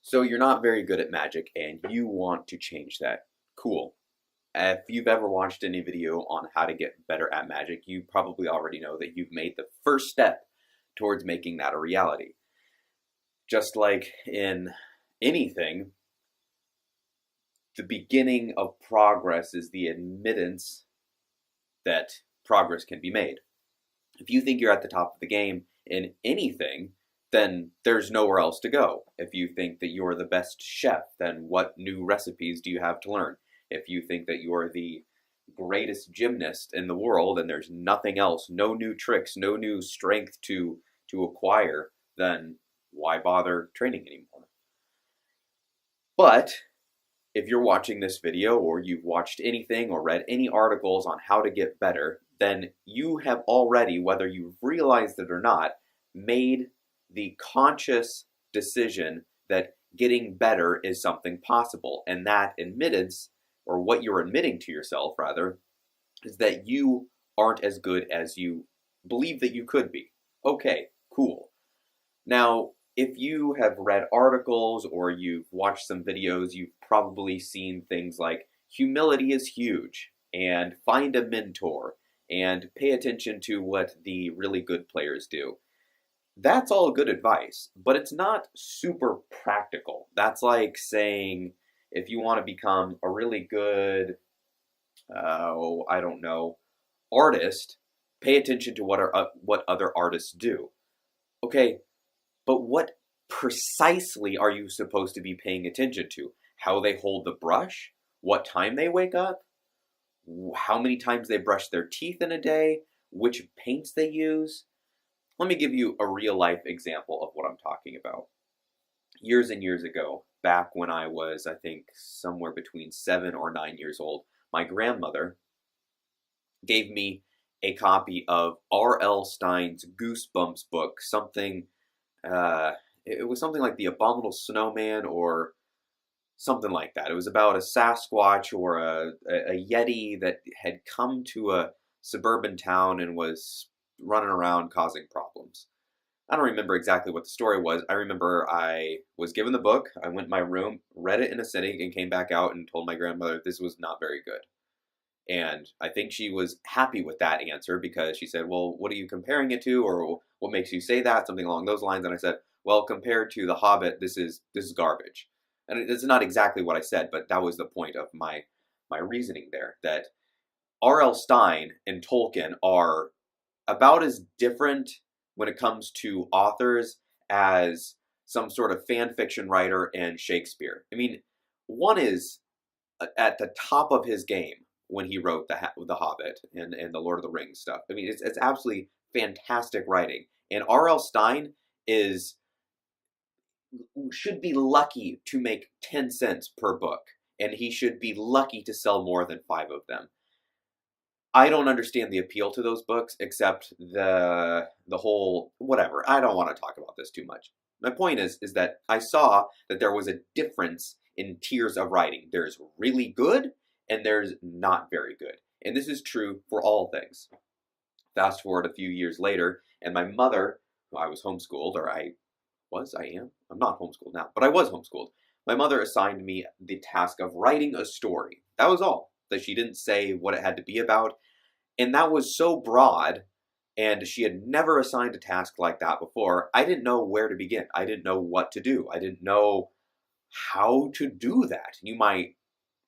So you're not very good at magic and you want to change that. Cool. If you've ever watched any video on how to get better at magic, you probably already know that you've made the first step towards making that a reality. Just like in anything, the beginning of progress is the admittance that progress can be made. If you think you're at the top of the game in anything, then there's nowhere else to go. If you think that you're the best chef, then what new recipes do you have to learn? If you think that you're the greatest gymnast in the world and there's nothing else, no new tricks, no new strength to acquire, then why bother training anymore? But if you're watching this video or you've watched anything or read any articles on how to get better, then you have already, whether you've realized it or not, made the conscious decision that getting better is something possible. And that admittance, or what you're admitting to yourself rather, is that you aren't as good as you believe that you could be. Okay, cool. Now, if you have read articles or you've watched some videos, you've probably seen things like humility is huge, and find a mentor, and pay attention to what the really good players do. That's all good advice, but it's not super practical. That's like saying if you want to become a really good, I don't know, artist, pay attention to what other artists do. Okay, but what precisely are you supposed to be paying attention to? How they hold the brush? What time they wake up? How many times they brush their teeth in a day? Which paints they use? Let me give you a real life example of what I'm talking about. Years and years ago, back when I was, I think, somewhere between 7 or 9 years old, my grandmother gave me a copy of R.L. Stine's Goosebumps book, it was something like The Abominable Snowman or something like that. It was about a Sasquatch or a Yeti that had come to a suburban town and was running around causing problems. I don't remember exactly what the story was. I remember I was given the book, I went in my room, read it in a sitting, and came back out and told my grandmother this was not very good. And I think she was happy with that answer because she said, well, what are you comparing it to? Or what makes you say that? Something along those lines. And I said, well, compared to The Hobbit, this is garbage. And it's not exactly what I said, but that was the point of my reasoning there, that R.L. Stine and Tolkien are about as different when it comes to authors as some sort of fan fiction writer and Shakespeare. I mean, one is at the top of his game when he wrote the Hobbit and the Lord of the Rings stuff. I mean, it's absolutely fantastic writing. And R.L. Stine should be lucky to make 10 cents per book, and he should be lucky to sell more than 5 of them. I don't understand the appeal to those books, except the whole whatever. I don't want to talk about this too much. My point is that I saw that there was a difference in tiers of writing. There's really good and there's not very good. And this is true for all things. Fast forward a few years later, and my mother, who I was homeschooled, I'm not homeschooled now, but I was homeschooled. My mother assigned me the task of writing a story. That was all. That she didn't say what it had to be about. And that was so broad, and she had never assigned a task like that before. I didn't know where to begin. I didn't know what to do. I didn't know how to do that. You might,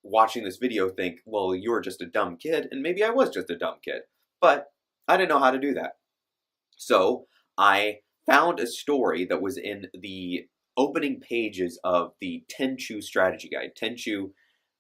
watching this video, think, well, you're just a dumb kid, and maybe I was just a dumb kid. But I didn't know how to do that. So I found a story that was in the opening pages of the Tenchu strategy guide. Tenchu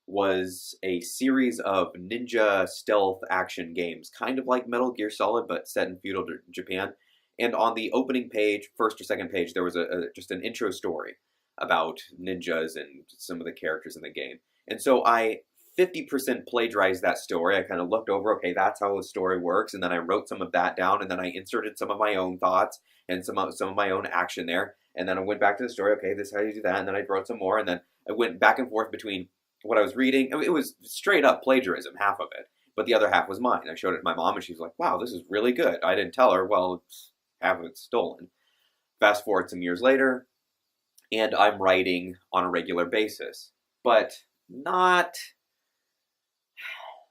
was a series of ninja stealth action games, kind of like Metal Gear Solid, but set in feudal Japan. And on the opening page, first or second page, there was just an intro story about ninjas and some of the characters in the game. And so I 50% plagiarized that story. I kind of looked over, okay, that's how the story works, and then I wrote some of that down, and then I inserted some of my own thoughts and some of my own action there, and then I went back to the story, okay, this is how you do that, and then I wrote some more, and then I went back and forth between what I was reading. I mean, it was straight up plagiarism, half of it, but the other half was mine. I showed it to my mom, and she was like, wow, this is really good. I didn't tell her, well, half of it's stolen. Fast forward some years later, and I'm writing on a regular basis. But not,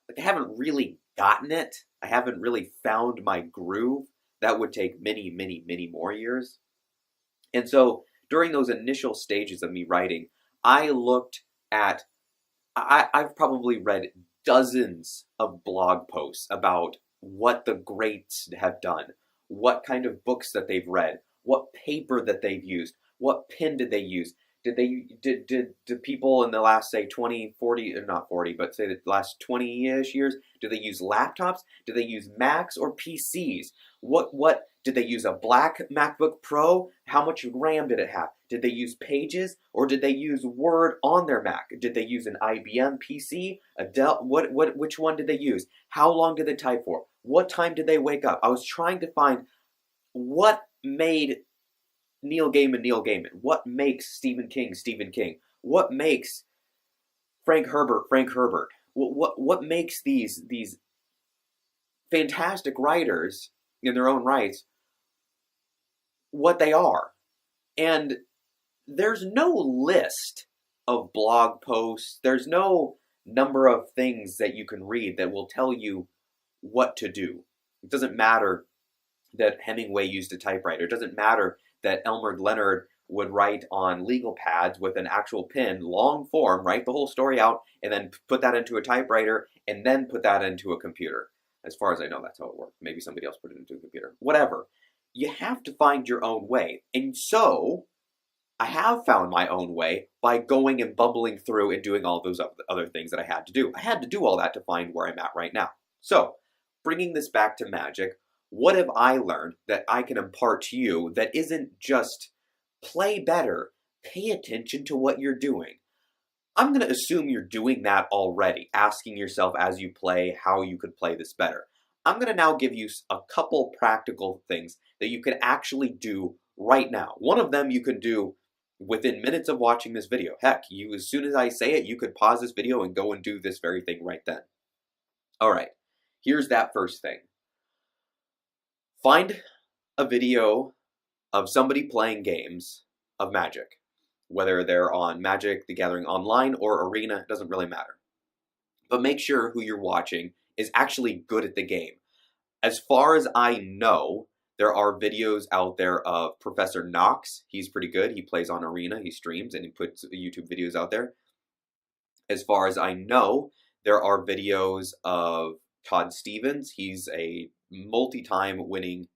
like, I haven't really gotten it. I haven't really found my groove. That would take many, many, many more years. And so during those initial stages of me writing, I looked at, I've probably read dozens of blog posts about what the greats have done, what kind of books that they've read, what paper that they've used, what pen did they use. Did people in the last, say, 20, 40, or not 40, but say the last 20-ish years, do they use laptops? Do they use Macs or PCs? What did they use? A black MacBook Pro? How much RAM did it have? Did they use Pages or did they use Word on their Mac? Did they use an IBM PC? A Dell? Which one did they use? How long did they type for? What time did they wake up? I was trying to find what made Neil Gaiman. What makes Stephen King Stephen King? What makes Frank Herbert Frank Herbert? What makes these fantastic writers in their own rights what they are? And there's no list of blog posts. There's no number of things that you can read that will tell you what to do. It doesn't matter that Hemingway used a typewriter. It doesn't matter that Elmer Leonard would write on legal pads with an actual pen, long form, write the whole story out, and then put that into a typewriter, and then put that into a computer. As far as I know, that's how it worked. Maybe somebody else put it into a computer. Whatever. You have to find your own way. And so, I have found my own way by going and bumbling through and doing all those other things that I had to do. I had to do all that to find where I'm at right now. So, bringing this back to magic, what have I learned that I can impart to you that isn't just play better, pay attention to what you're doing? I'm going to assume you're doing that already, asking yourself as you play how you could play this better. I'm going to now give you a couple practical things that you can actually do right now. One of them you can do within minutes of watching this video. Heck, as soon as I say it, you could pause this video and go and do this very thing right then. All right, here's that first thing. Find a video of somebody playing games of Magic. Whether they're on Magic the Gathering Online or Arena, it doesn't really matter. But make sure who you're watching is actually good at the game. As far as I know, there are videos out there of Professor Knox. He's pretty good. He plays on Arena, he streams, and he puts YouTube videos out there. As far as I know, there are videos of Todd Stevens. He's a multi-time winning,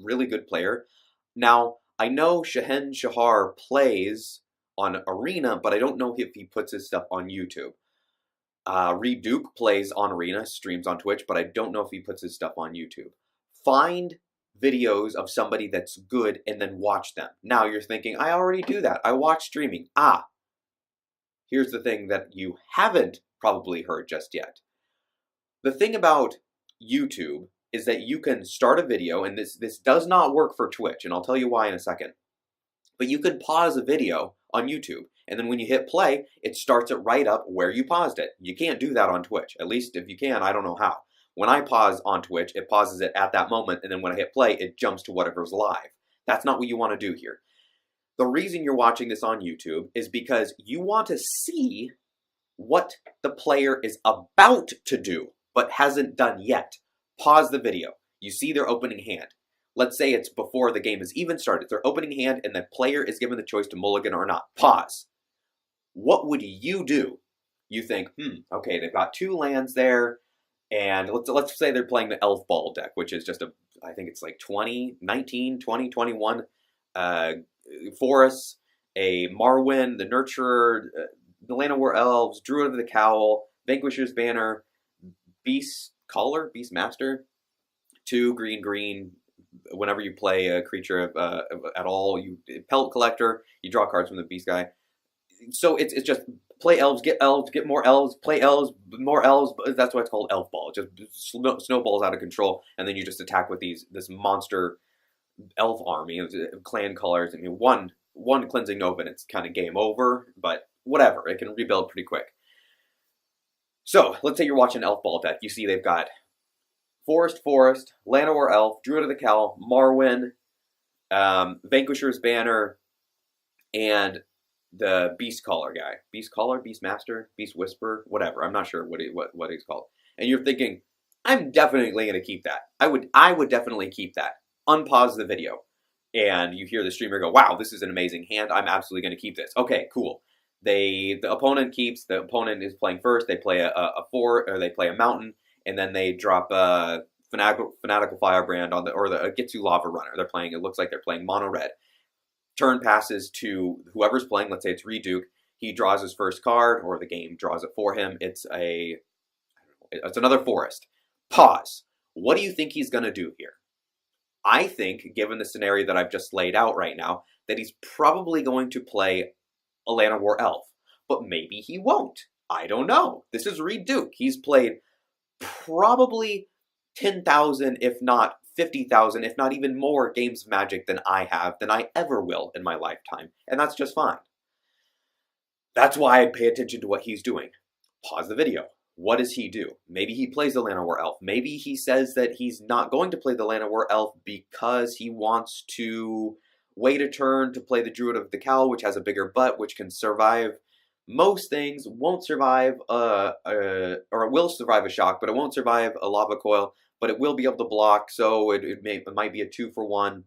really good player. Now, I know Shahen Shahar plays on Arena, but I don't know if he puts his stuff on YouTube. Reed Duke plays on Arena, streams on Twitch, but I don't know if he puts his stuff on YouTube. Find videos of somebody that's good and then watch them. Now you're thinking, I already do that. I watch streaming. Here's the thing that you haven't probably heard just yet. The thing about YouTube is that you can start a video, and this does not work for Twitch, and I'll tell you why in a second. But you can pause a video on YouTube, and then when you hit play, it starts it right up where you paused it. You can't do that on Twitch. At least if you can, I don't know how. When I pause on Twitch, it pauses it at that moment, and then when I hit play, it jumps to whatever's live. That's not what you want to do here. The reason you're watching this on YouTube is because you want to see what the player is about to do, but hasn't done yet. Pause the video. You see their opening hand. Let's say it's before the game has even started. It's their opening hand and the player is given the choice to mulligan or not. Pause. What would you do? You think, okay, they've got two lands there, and let's say they're playing the Elf Ball deck, which is just I think it's like 19, 20, 21 forests, a Marwyn, the Nurturer, the Llanowar Elves, Druid of the Cowl, Vanquisher's Banner, Beast Master, 2 green. Whenever you play a creature at all, you Pelt Collector, you draw cards from the Beast guy. So it's just play elves, get more elves, play elves, more elves. That's why it's called Elf Ball. It just snowballs out of control, and then you just attack with this monster elf army, clan colors. I mean, one Cleansing Nova, and it's kind of game over. But whatever, it can rebuild pretty quick. So let's say you're watching Elf Ball deck. You see they've got Forest, Llanowar Elf, Druid of the Cowl, Marwyn, Vanquisher's Banner, and the Beast Caller guy. Beast Caller, Beast Master, Beast Whisperer, whatever. I'm not sure what he's called. And you're thinking, I'm definitely going to keep that. I would definitely keep that. Unpause the video. And you hear the streamer go, wow, this is an amazing hand. I'm absolutely going to keep this. Okay, cool. The opponent keeps, the opponent is playing first. They play a 4, or they play a mountain, and then they drop a Fanatical Firebrand on or the Gitsu Lava Runner. They're playing, it looks like they're playing mono red. Turn passes to whoever's playing. Let's say it's Reduke. He draws his first card, or the game draws it for him. It's another forest. Pause. What do you think he's going to do here? I think, given the scenario that I've just laid out right now, that he's probably going to play a Llanowar Elf. But maybe he won't. I don't know. This is Reduke. He's played probably 10,000, if not 50,000, if not even more games of Magic than I ever will in my lifetime. And that's just fine. That's why I'd pay attention to what he's doing. Pause the video. What does he do? Maybe he plays the Llanowar Elf. Maybe he says that he's not going to play the Llanowar Elf because he wants to wait a turn to play the Druid of the Cowl, which has a bigger butt, which can survive most things, won't survive, or it will survive a shock, but it won't survive a lava coil, but it will be able to block, so it might be a 2-for-1,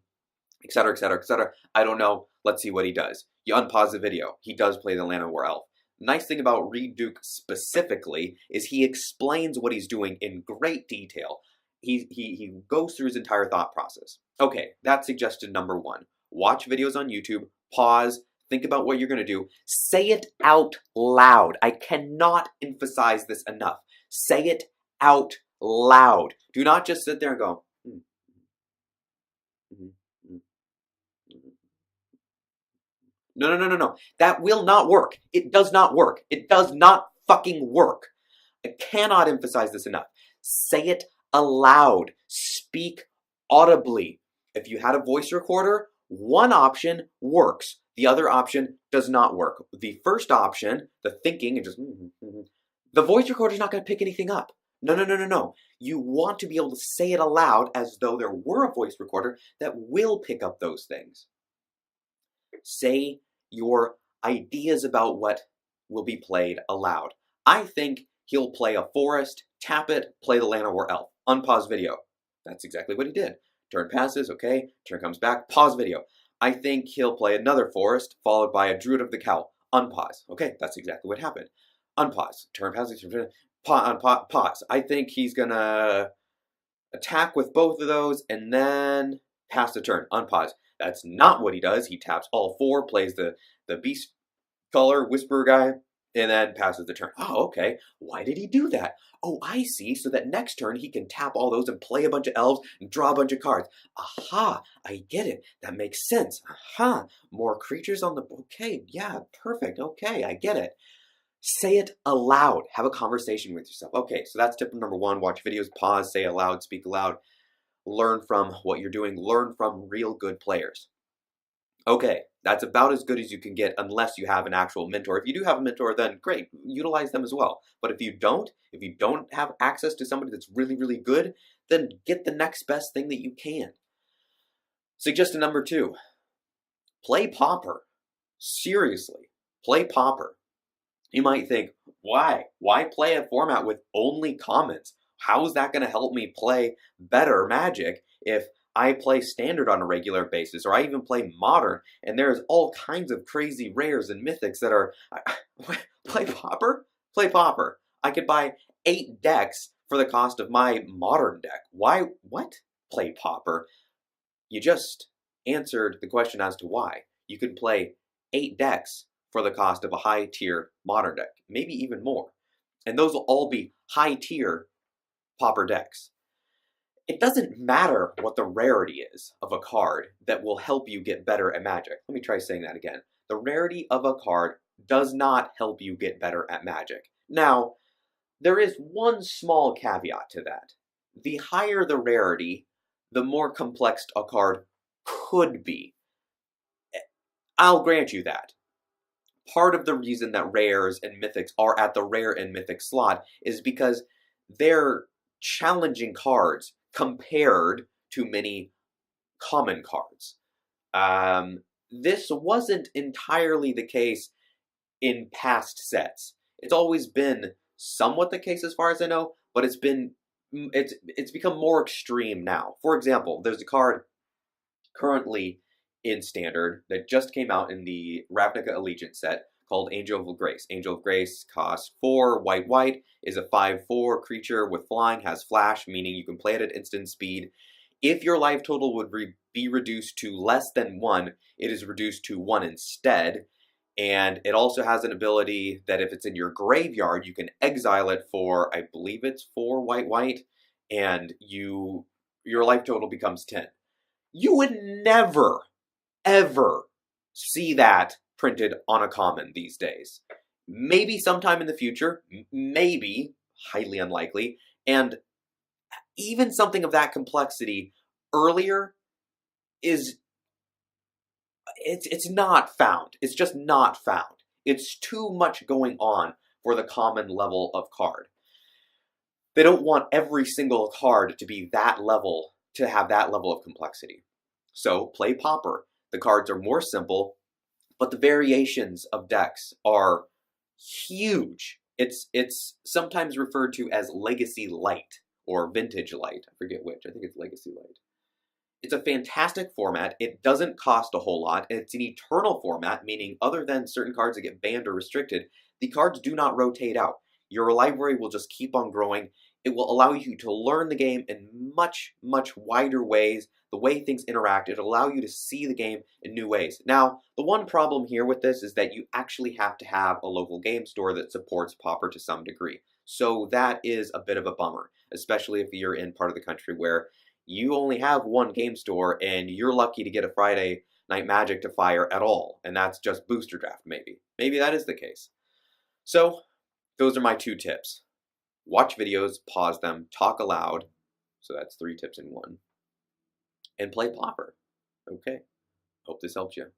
etc., etc., etc. I don't know. Let's see what he does. You unpause the video. He does play the Llanowar Elf. Nice thing about Reduke specifically is he explains what he's doing in great detail. He goes through his entire thought process. Okay, that's suggestion number 1. Watch videos on YouTube, pause, think about what you're going to do. Say it out loud. I cannot emphasize this enough. Say it out loud. Do not just sit there and go, No. That will not work. It does not work. It does not fucking work. I cannot emphasize this enough. Say it aloud. Speak audibly. If you had a voice recorder, one option works. The other option does not work. The first option, the thinking and just, the voice recorder is not going to pick anything up. No. You want to be able to say it aloud as though there were a voice recorder that will pick up those things. Say your ideas about what will be played aloud. I think he'll play a forest, tap it, play the Llanowar Elf. Unpause video. That's exactly what he did. Turn passes, okay. Turn comes back, pause video. I think he'll play another forest, followed by a Druid of the Cowl. Unpause. Okay, that's exactly what happened. Unpause. Turn passes, pause. I think he's gonna attack with both of those, and then pass the turn. Unpause. That's not what he does. He taps all 4, plays the Beast Caller Whisperer guy, and then passes the turn. Oh, okay. Why did he do that? Oh, I see. So that next turn he can tap all those and play a bunch of elves and draw a bunch of cards. Aha, I get it. That makes sense. Aha, more creatures on the... Okay, yeah, perfect. Okay, I get it. Say it aloud. Have a conversation with yourself. Okay, so that's tip number 1. Watch videos, pause, say aloud, speak aloud. Learn from what you're doing. Learn from real good players. Okay, that's about as good as you can get unless you have an actual mentor. If you do have a mentor, then great, utilize them as well. But if you don't have access to somebody that's really, really good, then get the next best thing that you can. Suggestion number 2, play Pauper. Seriously, play Pauper. You might think, why? Why play a format with only commons? How is that going to help me play better Magic if I play Standard on a regular basis, or I even play Modern, and there's all kinds of crazy rares and mythics that are... Play Pauper? Play Pauper. I could buy 8 decks for the cost of my Modern deck. Why? What? Play Pauper. You just answered the question as to why. You could play 8 decks for the cost of a high-tier Modern deck, maybe even more. And those will all be high-tier Pauper decks. It doesn't matter what the rarity is of a card that will help you get better at Magic. Let me try saying that again. The rarity of a card does not help you get better at Magic. Now, there is one small caveat to that. The higher the rarity, the more complex a card could be. I'll grant you that. Part of the reason that rares and mythics are at the rare and mythic slot is because they're challenging cards compared to many common cards. this wasn't entirely the case in past sets. It's always been somewhat the case as far as I know, but it's become more extreme now. For example, there's a card currently in Standard that just came out in the Ravnica Allegiance set called Angel of Grace. Angel of Grace costs 4 white white, is a 5/4 creature with flying, has flash, meaning you can play it at instant speed. If your life total would be reduced to less than 1, it is reduced to 1 instead. And it also has an ability that if it's in your graveyard, you can exile it for, I believe it's 4 white white, and your life total becomes 10. You would never, ever see that printed on a common these days. Maybe sometime in the future, maybe, highly unlikely, and even something of that complexity earlier is, it's not found. It's just not found. It's too much going on for the common level of card. They don't want every single card to be that level, to have that level of complexity. So play Pauper. The cards are more simple, but the variations of decks are huge. It's sometimes referred to as Legacy Light or Vintage Light. I forget which. I think it's Legacy Light. It's a fantastic format. It doesn't cost a whole lot. It's an eternal format, meaning other than certain cards that get banned or restricted, the cards do not rotate out. Your library will just keep on growing. It will allow you to learn the game in much, much wider ways. The way things interact, it'll allow you to see the game in new ways. Now, the one problem here with this is that you actually have to have a local game store that supports Pauper to some degree. So that is a bit of a bummer, especially if you're in part of the country where you only have one game store and you're lucky to get a Friday Night Magic to fire at all, and that's just Booster Draft, maybe. Maybe that is the case. So, those are my 2 tips. Watch videos, pause them, talk aloud, so that's 3 tips in 1, and play Pauper. Okay, hope this helps you.